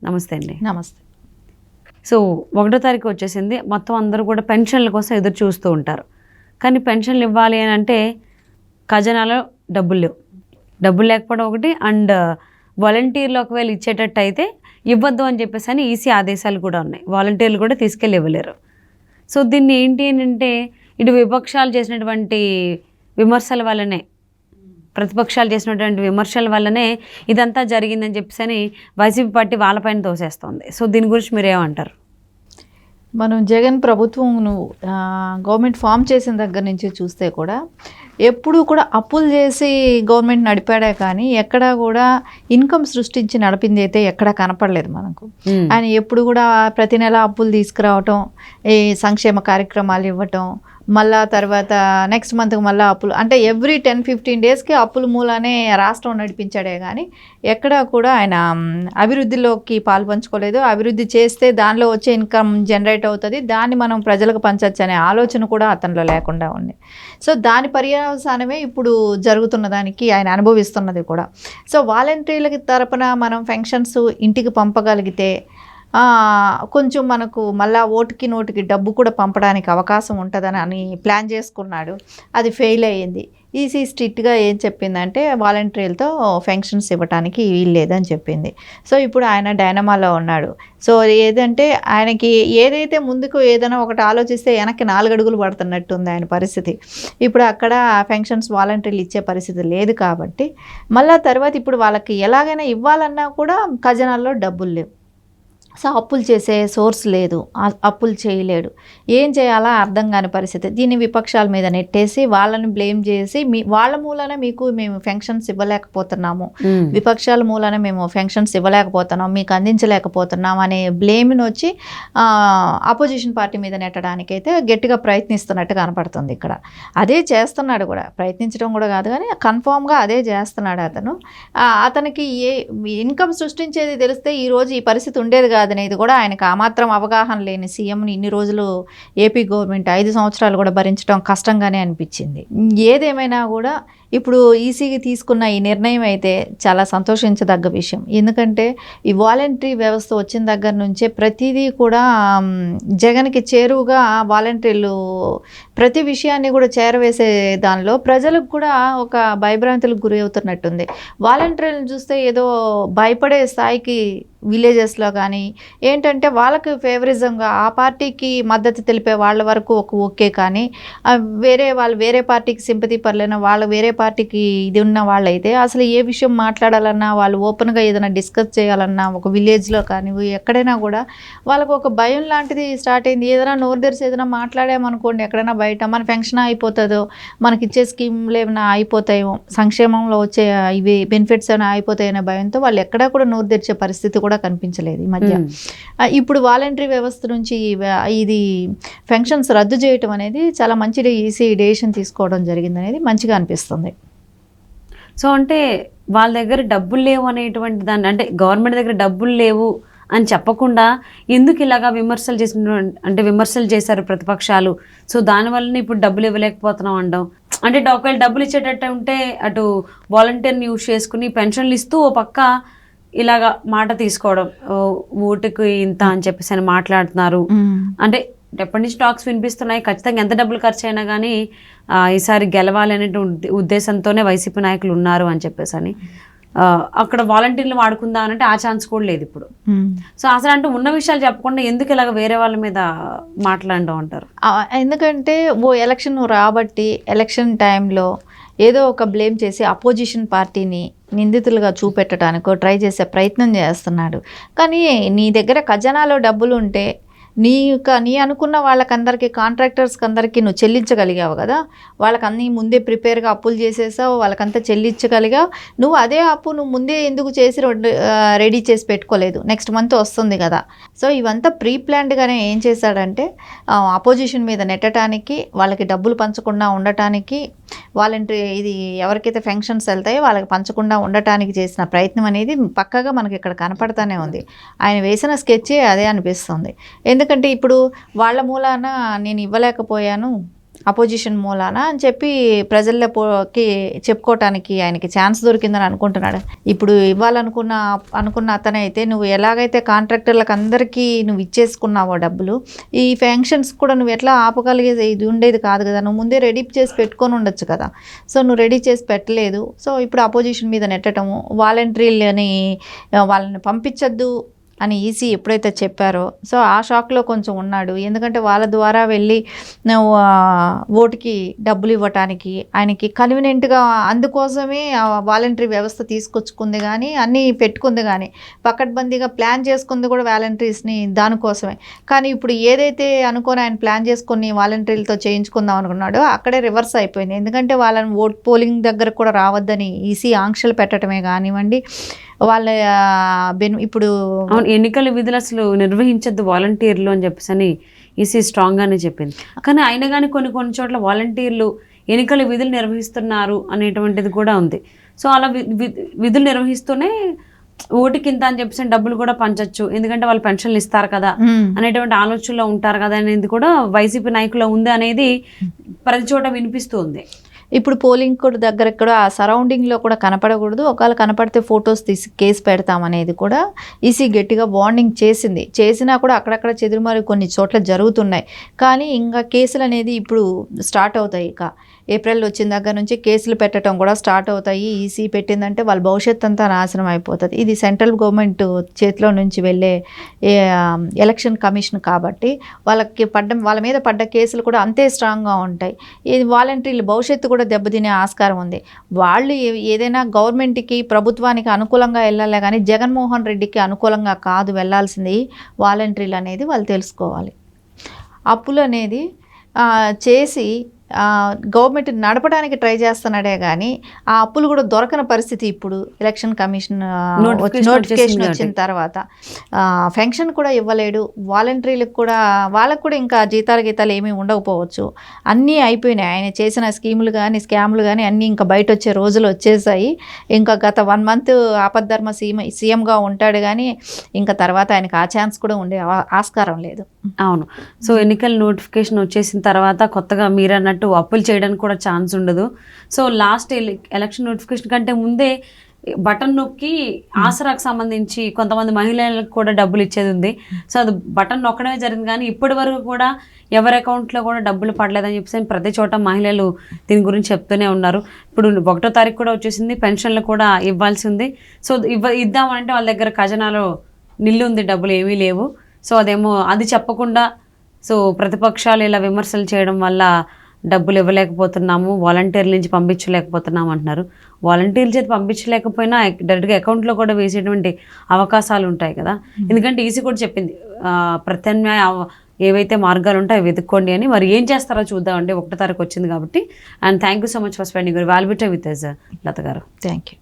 నమస్తే అండి. నమస్తే. సో 1వ తారీఖు వచ్చేసింది. మొత్తం అందరూ కూడా పెన్షన్ల కోసం ఎదురు చూస్తూ ఉంటారు. కానీ పెన్షన్లు ఇవ్వాలి అని అంటే ఖజానాలో డబ్బులు లేవు. డబ్బులు లేకపోవడం ఒకటి, అండ్ వాలంటీర్లు ఒకవేళ ఇచ్చేటట్టు అయితే ఇవ్వద్దు అని చెప్పేసి అని ఈసీ ఆదేశాలు కూడా ఉన్నాయి. వాలంటీర్లు కూడా తీసుకెళ్ళి ఇవ్వలేరు. సో దీన్ని ఏంటి అని అంటే ఇటు విపక్షాలు చేసినటువంటి విమర్శల వల్లనే, ప్రతిపక్షాలు చేసినటువంటి విమర్శల వల్లనే ఇదంతా జరిగిందని చెప్పేసి అని వైసీపీ పార్టీ వాళ్ళపైన తోసేస్తుంది. సో దీని గురించి మీరేమంటారు? మనం జగన్ ప్రభుత్వం గవర్నమెంట్ ఫామ్ చేసిన దగ్గర నుంచి చూస్తే కూడా ఎప్పుడూ కూడా అప్పులు చేసి గవర్నమెంట్ నడిపాడే కానీ ఎక్కడా కూడా ఇన్కమ్ సృష్టించి నడిపింది అయితే ఎక్కడా కనపడలేదు మనకు. ఆయన ఎప్పుడు కూడా ప్రతి నెల అప్పులు తీసుకురావటం, ఈ సంక్షేమ కార్యక్రమాలు ఇవ్వటం, మళ్ళా తర్వాత నెక్స్ట్ మంత్కి మళ్ళీ అప్పులు, అంటే ఎవ్రీ 10-15 డేస్కి అప్పుల మూలానే రాష్ట్రం నడిపించాడే కానీ ఎక్కడా కూడా ఆయన అభివృద్ధిలోకి పాల్పంచుకోలేదు. అభివృద్ధి చేస్తే దానిలో వచ్చే ఇన్కమ్ జనరేట్ అవుతుంది, దాన్ని మనం ప్రజలకు పంచవచ్చు అనే ఆలోచన కూడా అతనిలో లేకుండా ఉంది. సో దాని పర్యవసానమే ఇప్పుడు జరుగుతున్న దానికి ఆయన అనుభవిస్తున్నది కూడా. సో వాలంటీర్లకి తరపున మనం పెన్షన్స్ ఇంటికి పంపగలిగితే కొంచెం మనకు మళ్ళీ ఓటుకి నోటికి డబ్బు కూడా పంపడానికి అవకాశం ఉంటుందని ప్లాన్ చేసుకున్నాడు. అది ఫెయిల్ అయ్యింది. ఈసీ స్ట్రిక్ట్గా ఏం చెప్పిందంటే వాలంటీర్లతో పెన్షన్స్ ఇవ్వడానికి వీల్లేదని చెప్పింది. సో ఇప్పుడు ఆయన డైనమాలో ఉన్నాడు. సో ఏదంటే ఆయనకి ఏదైతే ముందుకు ఏదైనా ఒకటి ఆలోచిస్తే వెనక్కి 4 అడుగులు పడుతున్నట్టుంది ఆయన పరిస్థితి. ఇప్పుడు అక్కడ పెన్షన్స్ వాలంటీర్లు ఇచ్చే పరిస్థితి లేదు కాబట్టి మళ్ళీ తర్వాత ఇప్పుడు వాళ్ళకి ఎలాగైనా ఇవ్వాలన్నా కూడా ఖజానాల్లో డబ్బులు లేవు. సో అప్పులు చేసే సోర్స్ లేదు, అప్పులు చేయలేడు. ఏం చేయాలా అర్థం కాని పరిస్థితి. దీన్ని విపక్షాల మీద నెట్టేసి వాళ్ళని బ్లేమ్ చేసి వాళ్ళ మూలన మేము పెన్షన్స్ ఇవ్వలేకపోతున్నాము, విపక్షాల మూలన మేము పెన్షన్స్ ఇవ్వలేకపోతున్నాం, మీకు అందించలేకపోతున్నాం అనే బ్లేమ్ని వచ్చి ఆపోజిషన్ పార్టీ మీద నెట్టడానికైతే గట్టిగా ప్రయత్నిస్తున్నట్టు కనపడుతుంది ఇక్కడ. అదే చేస్తున్నాడు కూడా, ప్రయత్నించడం కూడా కాదు కానీ కన్ఫామ్గా అదే చేస్తున్నాడు అతను. అతనికి ఇన్కమ్ సృష్టించేది తెలిస్తే ఈరోజు ఈ పరిస్థితి ఉండేది కాదు అనేది కూడా ఆయనకు ఆ మాత్రం అవగాహన లేని సీఎంని ఇన్ని రోజులు ఏపీ గవర్నమెంట్ 5 సంవత్సరాలు కూడా భరించడం కష్టంగానే అనిపించింది. ఏదేమైనా కూడా ఇప్పుడు ఈసీకి తీసుకున్న ఈ నిర్ణయం అయితే చాలా సంతోషించదగ్గ విషయం. ఎందుకంటే ఈ వాలంటరీ వ్యవస్థ వచ్చిన దగ్గర నుంచే ప్రతిదీ కూడా జగన్కి చేరువుగా వాలంటీర్లు ప్రతి విషయాన్ని కూడా చేరవేసే దానిలో ప్రజలకు కూడా ఒక భయభ్రాంతులకు గురి అవుతున్నట్టుంది. వాలంటీర్లను చూస్తే ఏదో భయపడే స్థాయికి విలేజెస్లో కానీ ఏంటంటే వాళ్ళకి ఫేవరిజంగా ఆ పార్టీకి మద్దతు తెలిపే వాళ్ళ వరకు ఓకే, కానీ వేరే పార్టీకి సింపతి పర్లేన వాళ్ళు వేరే పార్టీకి ఇది ఉన్న వాళ్ళైతే అసలు ఏ విషయం మాట్లాడాలన్నా వాళ్ళు ఓపెన్గా ఏదైనా డిస్కస్ చేయాలన్నా ఒక విలేజ్లో కానీ ఎక్కడైనా కూడా వాళ్ళకు ఒక భయం లాంటిది స్టార్ట్ అయింది. ఏదైనా నోరు తెరిచి ఏదైనా మాట్లాడామనుకోండి ఎక్కడైనా బయట మన పెన్షన్ అయిపోతుందో, మనకి ఇచ్చే స్కీమ్లు ఏమైనా అయిపోతాయో, సంక్షేమంలో వచ్చే ఇవి బెనిఫిట్స్ ఏమైనా అయిపోతాయనే భయంతో వాళ్ళు ఎక్కడా కూడా నోరు తెరిచే పరిస్థితి కూడా కనిపించలేదు ఈ మధ్య. ఇప్పుడు వాలంటరీ వ్యవస్థ నుంచి ఇది పెన్షన్స్ రద్దు చేయటం అనేది చాలా మంచి ఈసీ డెసిషన్ తీసుకోవడం జరిగింది అనేది మంచిగా అనిపిస్తుంది. సో అంటే వాళ్ళ దగ్గర డబ్బులు లేవు అనేటువంటి దాన్ని, అంటే గవర్నమెంట్ దగ్గర డబ్బులు లేవు అని చెప్పకుండా ఎందుకు ఇలాగా విమర్శలు చేశారు ప్రతిపక్షాలు. సో దానివల్లనే ఇప్పుడు డబ్బులు ఇవ్వలేకపోతున్నాం అనడం, అంటే ఒకవేళ డబ్బులు ఇచ్చేటట్టు ఉంటే అటు వాలంటీర్ని యూజ్ చేసుకుని పెన్షన్లు ఇస్తూ ఓ పక్క ఇలాగా మాట తీసుకోవడం, ఓటుకు ఇంత అని చెప్పేసి అని మాట్లాడుతున్నారు. అంటే ఎప్పటి నుంచి టాక్స్ వినిపిస్తున్నాయి, ఖచ్చితంగా ఎంత డబ్బులు ఖర్చు అయినా కానీ ఈసారి గెలవాలి అనే ఉద్దేశంతోనే వైసీపీ నాయకులు ఉన్నారు అని చెప్పేసి అని అక్కడ వాలంటీర్లు వాడుకుందా అంటే ఆ ఛాన్స్ కూడా లేదు ఇప్పుడు. సో అసలు అంటే ఉన్న విషయాలు చెప్పకుండా ఎందుకు ఇలాగ వేరే వాళ్ళ మీద మాట్లాడడం అంటారు? ఎందుకంటే ఎలక్షన్ రాబట్టి ఎలక్షన్ టైంలో ఏదో ఒక బ్లేమ్ చేసి అపోజిషన్ పార్టీని నిందితులుగా చూపెట్టడానికో ట్రై చేసే ప్రయత్నం చేస్తున్నాడు. కానీ నీ దగ్గర ఖజానాలో డబ్బులు ఉంటే నీ అనుకున్న వాళ్ళకందరికీ కాంట్రాక్టర్స్కి అందరికీ నువ్వు చెల్లించగలిగావు కదా, వాళ్ళకన్నీ ముందే ప్రిపేర్గా అప్పులు చేసేసావు, వాళ్ళకంతా చెల్లించగలిగావు. నువ్వు అదే అప్పు నువ్వు ముందే ఎందుకు చేసి రెడీ చేసి పెట్టుకోలేదు, నెక్స్ట్ మంత్ వస్తుంది కదా. సో ఇవంతా ప్రీ ప్లాన్డ్గానే ఏం చేశాడంటే అపోజిషన్ మీద నెట్టడానికి, వాళ్ళకి డబ్బులు పంచకుండా ఉండటానికి, వాలంటరీ ఇది ఎవరికైతే పెన్షన్స్ వెళ్తాయో వాళ్ళకి పంచకుండా ఉండటానికి చేసిన ప్రయత్నం అనేది పక్కాగా మనకి ఇక్కడ కనపడతానే ఉంది. ఆయన వేసిన స్కెచ్చే అదే అనిపిస్తుంది. ఎందుకంటే ఇప్పుడు వాళ్ళ మూలాన నేను ఇవ్వలేకపోయాను, అపోజిషన్ మూలాన అని చెప్పి ప్రజల్లోకి చెప్పుకోవటానికి ఆయనకి ఛాన్స్ దొరికిందని అనుకుంటున్నాడు. ఇప్పుడు అనుకున్న అతనే అయితే నువ్వు ఎలాగైతే కాంట్రాక్టర్లకు అందరికీ నువ్వు ఇచ్చేసుకున్నావో డబ్బులు, ఈ ఫంక్షన్స్ కూడా నువ్వు ఎట్లా ఆపగలిగేది ఇది ఉండేది కాదు కదా, నువ్వు ముందే రెడీ చేసి పెట్టుకొని ఉండొచ్చు కదా. సో నువ్వు రెడీ చేసి పెట్టలేదు. సో ఇప్పుడు అపోజిషన్ మీద నెట్టడము, వాలంటీర్లని వాళ్ళని పంపించద్దు అని ఈసీ ఎప్పుడైతే చెప్పారో సో ఆ షాక్లో కొంచెం ఉన్నాడు. ఎందుకంటే వాళ్ళ ద్వారా వెళ్ళి ఓటుకి డబ్బులు ఇవ్వటానికి ఆయనకి కన్వీనియంట్గా, అందుకోసమే వాలంటరీ వ్యవస్థ తీసుకొచ్చుకుంది కానీ అన్నీ పెట్టుకుంది కానీ పకడ్బందీగా ప్లాన్ చేసుకుంది కూడా వాలంటీర్స్ని దానికోసమే. కానీ ఇప్పుడు ఏదైతే అనుకొని ఆయన ప్లాన్ చేసుకుని వాలంటీర్లతో చేయించుకుందాం అనుకున్నాడో అక్కడే రివర్స్ అయిపోయింది. ఎందుకంటే వాళ్ళని ఓట్ పోలింగ్ దగ్గర కూడా రావద్దని ఈసీ ఆంక్షలు పెట్టడమే కానివ్వండి, వాళ్ళ ఇప్పుడు ఎన్నికల విధులు అసలు నిర్వహించద్దు వాలంటీర్లు అని చెప్పేసి ఈసీ స్ట్రాంగ్గానే చెప్పింది. కానీ అయినా కానీ కొన్ని చోట్ల వాలంటీర్లు ఎన్నికల విధులు నిర్వహిస్తున్నారు అనేటువంటిది కూడా ఉంది. సో అలా విధులు నిర్వహిస్తూనే ఓటుకి ఇంత అని చెప్పేసి డబ్బులు కూడా పంచచ్చు, ఎందుకంటే వాళ్ళు పెన్షన్లు ఇస్తారు కదా అనేటువంటి ఆలోచనలో ఉంటారు కదా అనేది కూడా వైసీపీ నాయకులు ఉంది అనేది ప్రతి చోట వినిపిస్తుంది. ఇప్పుడు పోలింగ్ కూడా దగ్గర కూడా ఆ సరౌండింగ్లో కూడా కనపడకూడదు, ఒకవేళ కనపడితే ఫొటోస్ తీసి కేసు పెడతామనేది కూడా ఈసీ గట్టిగా వార్నింగ్ చేసినా కూడా అక్కడక్కడ చెదురుమారి కొన్ని చోట్ల జరుగుతున్నాయి. కానీ ఇంకా కేసులు అనేది ఇప్పుడు స్టార్ట్ అవుతాయి. ఇక ఏప్రిల్ వచ్చిన దగ్గర నుంచి కేసులు పెట్టడం కూడా స్టార్ట్ అవుతాయి. ఈసీ పెట్టిందంటే వాళ్ళ భవిష్యత్తు అంతా నాశనం అయిపోతుంది. ఇది సెంట్రల్ గవర్నమెంట్ చేతిలో నుంచి వెళ్ళే ఎలక్షన్ కమిషన్ కాబట్టి వాళ్ళ మీద పడ్డ కేసులు కూడా అంతే స్ట్రాంగ్గా ఉంటాయి. ఇది వాలంటీర్ల భవిష్యత్తు కూడా దెబ్బతినే ఆస్కారం ఉంది. వాళ్ళు ఏదైనా గవర్నమెంట్కి ప్రభుత్వానికి అనుకూలంగా వెళ్ళాలి కానీ జగన్మోహన్ రెడ్డికి అనుకూలంగా కాదు వెళ్ళాల్సింది వాలంటీర్లు అనేది వాళ్ళు తెలుసుకోవాలి. అప్పులు అనేది చేసి గవర్నమెంట్ నడపడానికి ట్రై చేస్తున్నాడే కానీ ఆ అప్పులు కూడా దొరకని పరిస్థితి. ఇప్పుడు ఎలక్షన్ కమిషన్ నోటిఫికేషన్ వచ్చిన తర్వాత ఫెన్షన్ కూడా ఇవ్వలేడు. వాలంటీర్లకు కూడా వాళ్ళకు కూడా ఇంకా జీతాలు ఏమీ ఉండకపోవచ్చు. అన్నీ అయిపోయినాయి. ఆయన చేసిన స్కీములు కానీ స్కాములు కానీ అన్నీ ఇంకా బయట వచ్చే రోజులు వచ్చేసాయి. ఇంకా గత 1 month ఆపద్ధర్మ సీఎంగా ఉంటాడు కానీ ఇంకా తర్వాత ఆయనకు ఆ ఛాన్స్ కూడా ఉండే ఆస్కారం లేదు. అవును. సో ఎన్నికల నోటిఫికేషన్ వచ్చేసిన తర్వాత కొత్తగా మీరు అన్నట్టు అప్పులు చేయడానికి కూడా ఛాన్స్ ఉండదు. సో లాస్ట్ ఎలక్షన్ నోటిఫికేషన్ కంటే ముందే బటన్ నొక్కి ఆసరాకు సంబంధించి కొంతమంది మహిళలకు కూడా డబ్బులు ఇచ్చేది ఉంది. సో అది బటన్ నొక్కడమే జరిగింది కానీ ఇప్పటి వరకు కూడా ఎవరి అకౌంట్లో కూడా డబ్బులు పడలేదని చెప్పేసి ప్రతి చోట మహిళలు దీని గురించి చెప్తూనే ఉన్నారు. ఇప్పుడు 1వ తారీఖు కూడా వచ్చేసింది, పెన్షన్లు కూడా ఇవ్వాల్సి ఉంది. సో ఇద్దామంటే వాళ్ళ దగ్గర ఖజానాలో నిల్లు ఉంది, డబ్బులు ఏమీ లేవు. సో అది చెప్పకుండా సో ప్రతిపక్షాలు ఇలా విమర్శలు చేయడం వల్ల డబ్బులు ఇవ్వలేకపోతున్నాము, వాలంటీర్ల నుంచి పంపించలేకపోతున్నాము అంటున్నారు. వాలంటీర్ల చేతి పంపించలేకపోయినా డైరెక్ట్గా అకౌంట్లో కూడా వేసేటువంటి అవకాశాలు ఉంటాయి కదా. ఎందుకంటే ఈసీ కూడా చెప్పింది ప్రత్యామ్నాయ ఏవైతే మార్గాలు ఉంటాయో అవి వెతుక్కోండి అని. మరి ఏం చేస్తారో చూద్దామండి. 1వ తారీఖు వచ్చింది కాబట్టి. And thank you so much for spending your valuable time with us, లత గారు. Thank you.